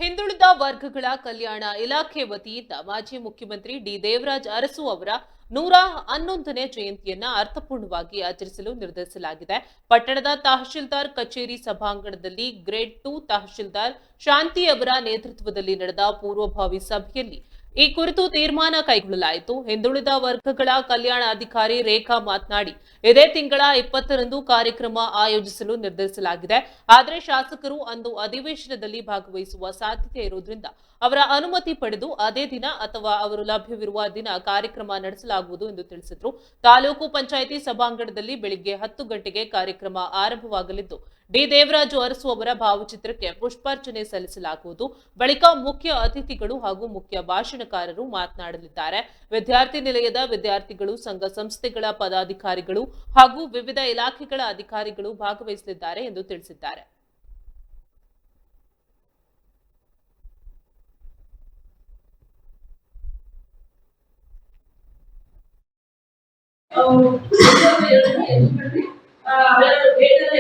ಹಿಂದುಳಿದ ವರ್ಗಗಳ ಕಲ್ಯಾಣ ಇಲಾಖೆ ವತಿಯಿಂದ ಮಾಜಿ ಮುಖ್ಯಮಂತ್ರಿ ಡಿ ದೇವರಾಜ್ ಅರಸು ಅವರ 111ನೇ ಜಯಂತಿಯನ್ನ ಅರ್ಥಪೂರ್ಣವಾಗಿ ಆಚರಿಸಲು ನಿರ್ಧರಿಸಲಾಗಿದೆ. ಪಟ್ಟಣದ ತಹಶೀಲ್ದಾರ್ ಕಚೇರಿ ಸಭಾಂಗಣದಲ್ಲಿ ಗ್ರೇಡ್ 2 ತಹಶೀಲ್ದಾರ್ ಶಾಂತಿ ಅವರ ನೇತೃತ್ವದಲ್ಲಿ ನಡೆದ ಪೂರ್ವಭಾವಿ ಸಭೆಯಲ್ಲಿ ಈ ಕುರಿತು ತೀರ್ಮಾನ ಕೈಗೊಳ್ಳಲಾಯಿತು. ಹಿಂದುಳಿದ ವರ್ಗಗಳ ಕಲ್ಯಾಣ ಅಧಿಕಾರಿ ರೇಖಾ ಮಾತನಾಡಿ, ಇದೇ ತಿಂಗಳ 20ರಂದು ಕಾರ್ಯಕ್ರಮ ಆಯೋಜಿಸಲು ನಿರ್ಧರಿಸಲಾಗಿದೆ. ಆದರೆ ಶಾಸಕರು ಅಂದು ಅಧಿವೇಶನದಲ್ಲಿ ಭಾಗವಹಿಸುವ ಸಾಧ್ಯತೆ ಇರುವುದರಿಂದ ಅವರ ಅನುಮತಿ ಪಡೆದು ಅದೇ ದಿನ ಅಥವಾ ಅವರು ಲಭ್ಯವಿರುವ ದಿನ ಕಾರ್ಯಕ್ರಮ ನಡೆಸಲಾಗುವುದು ಎಂದು ತಿಳಿಸಿದರು. ತಾಲೂಕು ಪಂಚಾಯಿತಿ ಸಭಾಂಗಣದಲ್ಲಿ ಬೆಳಿಗ್ಗೆ 10 ಗಂಟೆಗೆ ಕಾರ್ಯಕ್ರಮ ಆರಂಭವಾಗಲಿದ್ದು, ಡಿ ದೇವರಾಜು ಅರಸು ಅವರ ಭಾವಚಿತ್ರಕ್ಕೆ ಪುಷ್ಪಾರ್ಚನೆ ಸಲ್ಲಿಸಲಾಗುವುದು. ಬಳಿಕ ಮುಖ್ಯ ಅತಿಥಿಗಳು ಹಾಗೂ ಮುಖ್ಯ ಭಾಷಣಕಾರರು ಮಾತನಾಡಲಿದ್ದಾರೆ. ವಿದ್ಯಾರ್ಥಿ ನಿಲಯದ ವಿದ್ಯಾರ್ಥಿಗಳು, ಸಂಘ ಸಂಸ್ಥೆಗಳ ಪದಾಧಿಕಾರಿಗಳು ಹಾಗೂ ವಿವಿಧ ಇಲಾಖೆಗಳ ಅಧಿಕಾರಿಗಳು ಭಾಗವಹಿಸಲಿದ್ದಾರೆ ಎಂದು ತಿಳಿಸಿದ್ದಾರೆ.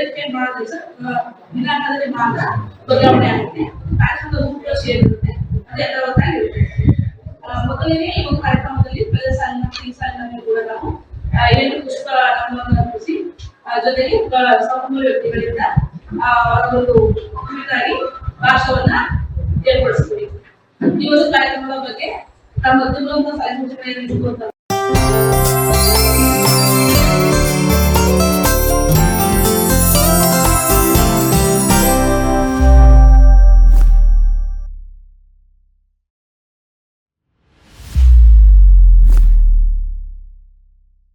ಎಕ್ಸ್ಟೆಂಡ್ ಮಾಡಿದ್ರೆ ಸರ್ ದಿನಾಂಕದಲ್ಲಿ ಮಾತ್ರ ಬದಲಾವಣೆ ಆಗುತ್ತೆ. ಕಾರ್ಯಕ್ರಮದ ರೂಪರೇಷೆ ಏನಿರುತ್ತೆ ಅದೇ ಯಥಾವತ್ತಾಗಿರುತ್ತೆ. ಮೊದಲನೇ ಈ ಒಂದು ಕಾರ್ಯಕ್ರಮದಲ್ಲಿ ಕಳೆದ ಸಾಲಿನ ಈ ಸಾಲಿನಲ್ಲಿ ಕೂಡ ನಾವು 8 ಪುಷ್ಪ ನಮನವನ್ನು ಅರ್ಪಿಸಿ ಜೊತೆಗೆ ಸಂಪನ್ಮೂಲ ವ್ಯಕ್ತಿಗಳಿಂದ ಒಂದು ಕುರಿತಾಗಿ ಭಾಷಣವನ್ನ ಏರ್ಪಡಿಸ್ತೀವಿ. ಈ ಒಂದು ಕಾರ್ಯಕ್ರಮದ ಬಗ್ಗೆ ನಮ್ಮ ಸಾಹಿತ್ಯ